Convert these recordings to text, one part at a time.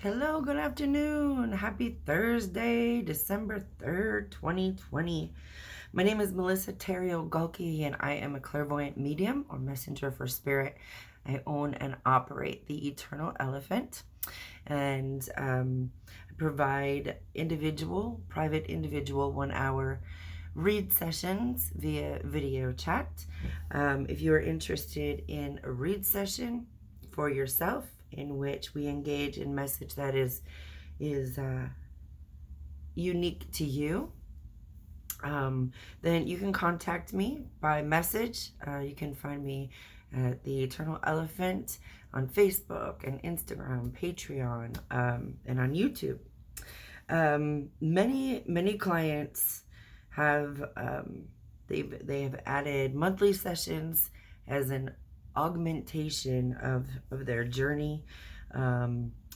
Hello, good afternoon. Happy Thursday, December 3rd, 2020. My name is Melissa Terrio-Gaulke, and I am a clairvoyant medium or messenger for spirit. I own and operate the Eternal Elephant, and I provide private individual 1 hour read sessions via video chat. If you are interested in a read session for yourself, in which we engage in message that is unique to you, then you can contact me by message. You can find me at the Eternal Elephant on Facebook and Instagram, Patreon, and on YouTube. Many clients have they have added monthly sessions as an augmentation of their journey.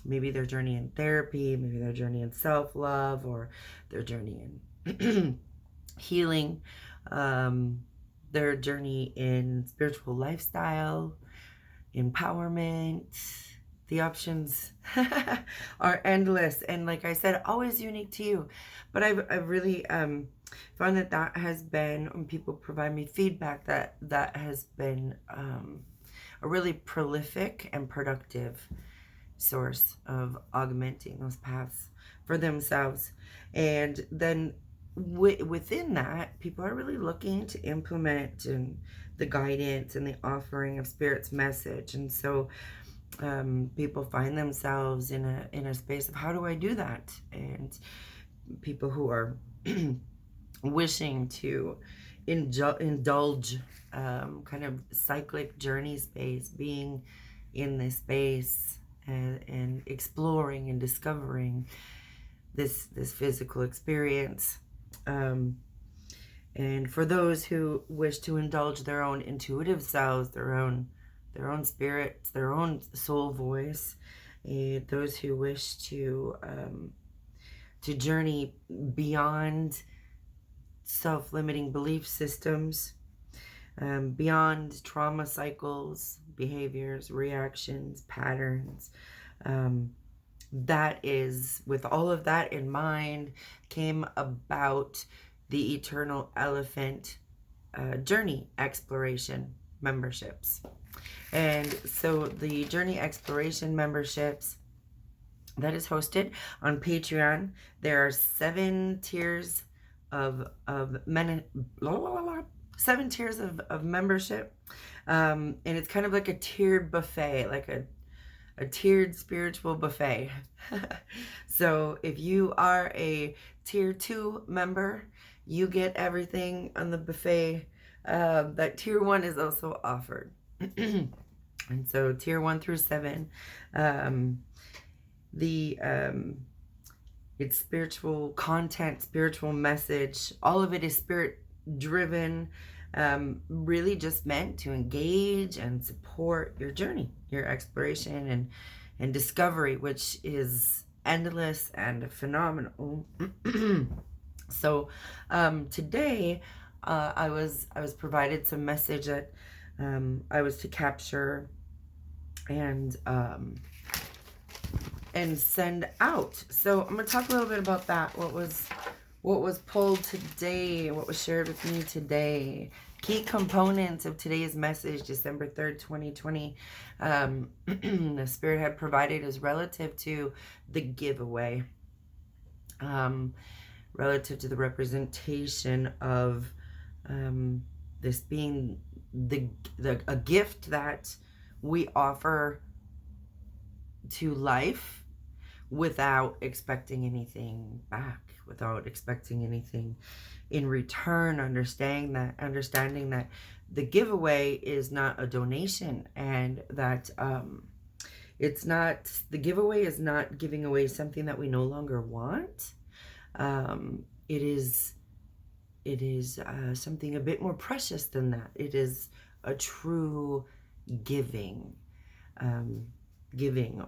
Maybe their journey in therapy, maybe their journey in self-love, or their journey in healing, their journey in spiritual lifestyle, empowerment. The options are endless, and like I said, always unique to you. But I've really found that has been, when people provide me feedback, that has been a really prolific and productive source of augmenting those paths for themselves. And then within that, people are really looking to implement the guidance and the offering of Spirit's message. And so people find themselves in a space of, how do I do that? And people who are wishing to indulge kind of cyclic journey space, being in this space and exploring and discovering this physical experience. And for those who wish to indulge their own intuitive selves, their own spirits, their own soul voice, and those who wish to journey beyond self-limiting belief systems, beyond trauma cycles, behaviors, reactions, patterns. That is, with all of that in mind, came about the Eternal Elephant Journey Exploration memberships. And so the Journey Exploration memberships, that is hosted on Patreon. There are 7 tiers of 7 tiers of membership, and it's kind of like a tiered buffet, like a tiered spiritual buffet. So if you are a tier 2 member, you get everything on the buffet that tier 1 is also offered. And so tier 1 through 7, it's spiritual content, spiritual message. All of it is spirit driven, really just meant to engage and support your journey, your exploration and discovery, which is endless and phenomenal. So today I was provided some message that I was to capture and send out. So I'm going to talk a little bit about that. What was pulled today, what was shared with me today. Key components of today's message, December 3rd, 2020, the Spirit had provided is relative to the giveaway, relative to the representation of this being a gift that we offer to life without expecting anything back, without expecting anything in return, understanding that the giveaway is not a donation, and that the giveaway is not giving away something that we no longer want. It is something a bit more precious than that. It is a true giving,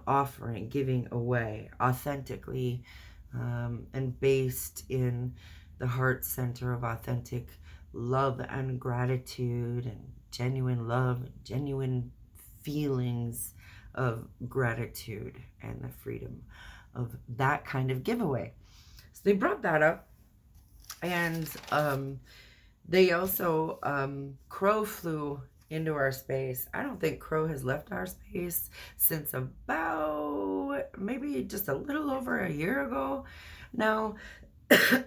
offering, giving away authentically, and based in the heart center of authentic love and gratitude and genuine love, genuine feelings of gratitude and the freedom of that kind of giveaway. So they brought that up. And they also, Crow flew into our space. I don't think Crow has left our space since about maybe just a little over a year ago now.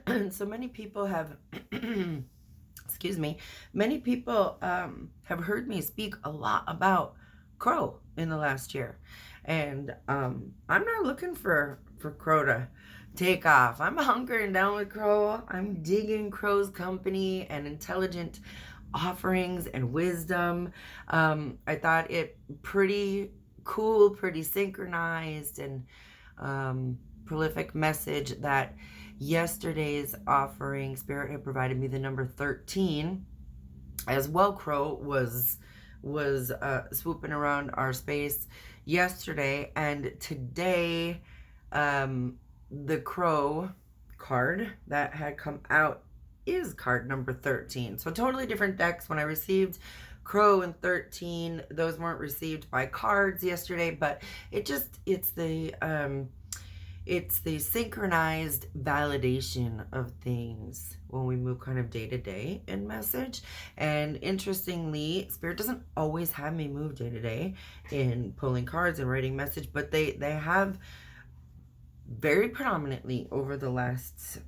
And so many people have, excuse me, many people have heard me speak a lot about Crow in the last year. And I'm not looking for Crow to take off. I'm hunkering down with Crow. I'm digging Crow's company and intelligent offerings and wisdom. I thought it pretty cool, pretty synchronized, and prolific message that yesterday's offering, Spirit had provided me the number 13. As well, Crow was swooping around our space yesterday, and today the Crow card that had come out is card number 13. So totally different decks. When I received Crow and 13, those weren't received by cards yesterday, but it's the synchronized validation of things when we move kind of day to day in message. And interestingly, Spirit doesn't always have me move day to day in pulling cards and writing message, but they have very predominantly over the last,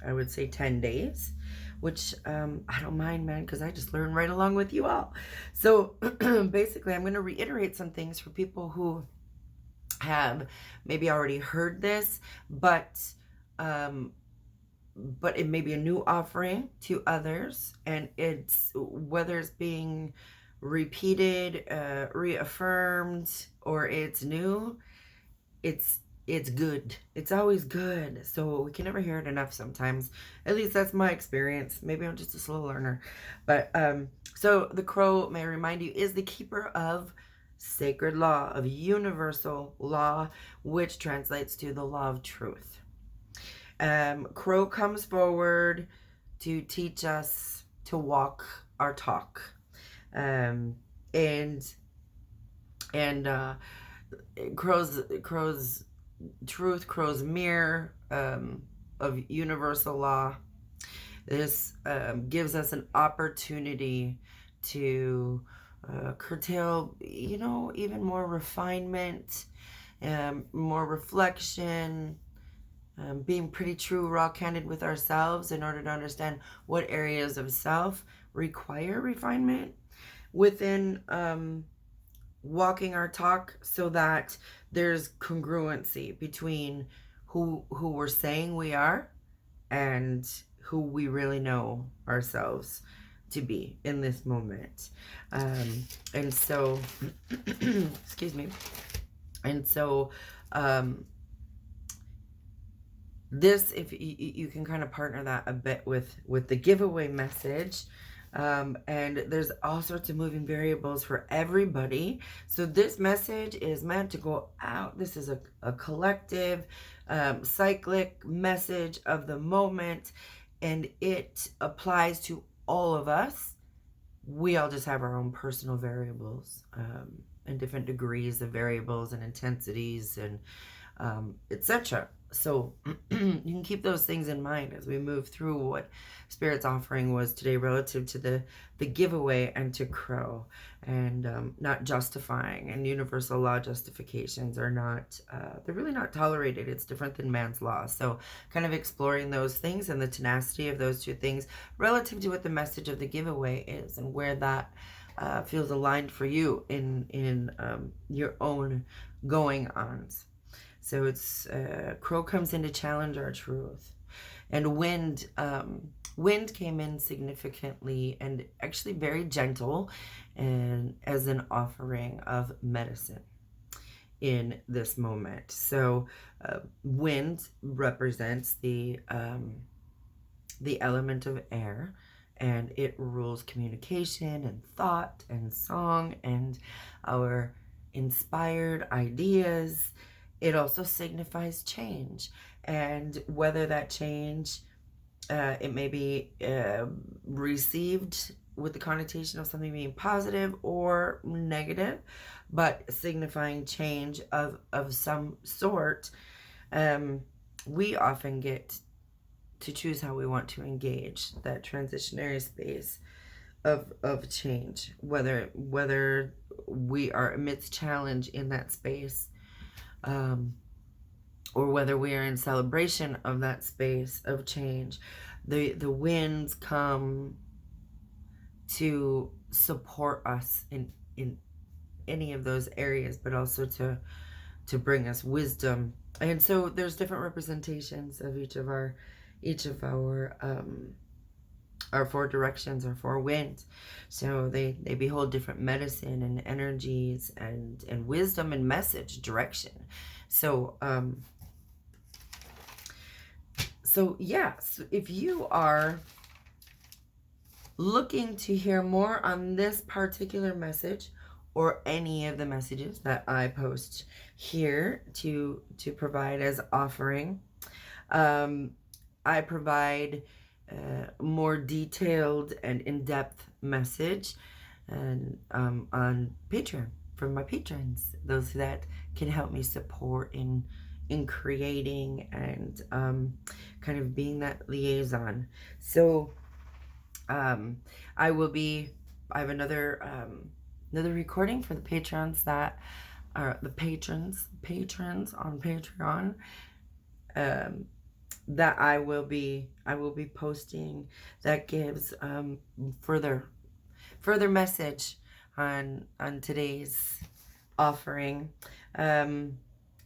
I would say 10 days, which I don't mind, man, because I just learn right along with you all. So basically, I'm going to reiterate some things for people who have maybe already heard this, but it may be a new offering to others, and it's whether it's being repeated, reaffirmed, or it's new, it's good. It's always good. So we can never hear it enough sometimes. At least that's my experience. Maybe I'm just a slow learner. But so the Crow, may I remind you, is the keeper of sacred law, of universal law, which translates to the law of truth. Crow comes forward to teach us to walk our talk. And Crow's truth, Crow's mirror of universal law. This gives us an opportunity to curtail, even more refinement, more reflection, being pretty true, raw, candid with ourselves in order to understand what areas of self require refinement within walking our talk, so that there's congruency between who we're saying we are and who we really know ourselves to be in this moment. And so, excuse me. And so, this, if you can kind of partner that a bit with the giveaway message. And there's all sorts of moving variables for everybody. So this message is meant to go out. This is a collective, cyclic message of the moment, and it applies to all of us. We all just have our own personal variables, and different degrees of variables and intensities and etc. So you can keep those things in mind as we move through what Spirit's offering was today relative to the giveaway and to Crow, and not justifying. And universal law justifications are not, they're really not tolerated. It's different than man's law. So kind of exploring those things and the tenacity of those two things relative to what the message of the giveaway is, and where that feels aligned for you in your own going-ons. So it's Crow comes in to challenge our truth, and wind came in significantly and actually very gentle, and as an offering of medicine in this moment. So wind represents the element of air, and it rules communication and thought and song and our inspired ideas. It also signifies change, and whether that change, it may be received with the connotation of something being positive or negative, but signifying change of some sort. We often get to choose how we want to engage that transitionary space of change, whether we are amidst challenge in that space, or whether we are in celebration of that space of change. The winds come to support us in any of those areas, but also to bring us wisdom. And so there's different representations of each of our four directions, our four winds. So they behold different medicine and energies and wisdom and message direction. So yeah, so if you are looking to hear more on this particular message or any of the messages that I post here to provide as offering, I provide more detailed and in-depth message and on Patreon from my patrons, those that can help me support in creating and kind of being that liaison. So I have another recording for the patrons that are the patrons on Patreon, that I will be posting, that gives further message on today's offering.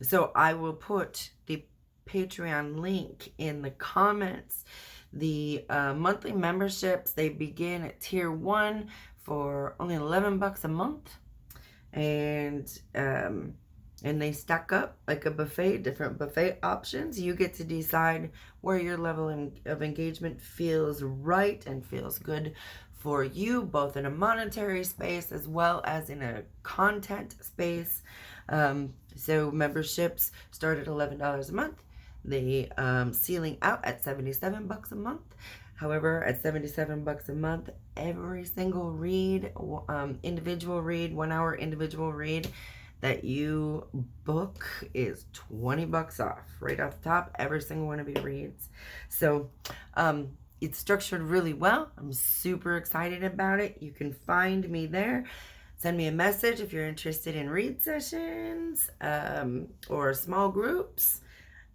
So I will put the Patreon link in the comments. The monthly memberships, they begin at tier 1 for only $11 a month, and they stack up like a buffet, different buffet options. You get to decide where your level of engagement feels right and feels good for you, both in a monetary space as well as in a content space. So memberships start at $11 a month. They ceiling out at $77 a month. However, at $77 a month, every single read, individual read, 1 hour individual read that you book is $20 off, right off the top, every single one of your reads. So it's structured really well. I'm super excited about it. You can find me there. Send me a message if you're interested in read sessions or small groups.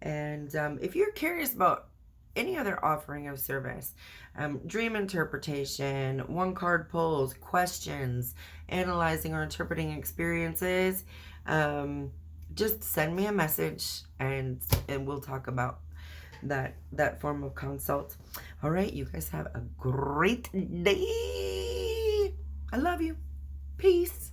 And if you're curious about any other offering of service, dream interpretation, one card pulls, questions, analyzing or interpreting experiences, just send me a message and we'll talk about that form of consult. All right, you guys have a great day. I love you. Peace.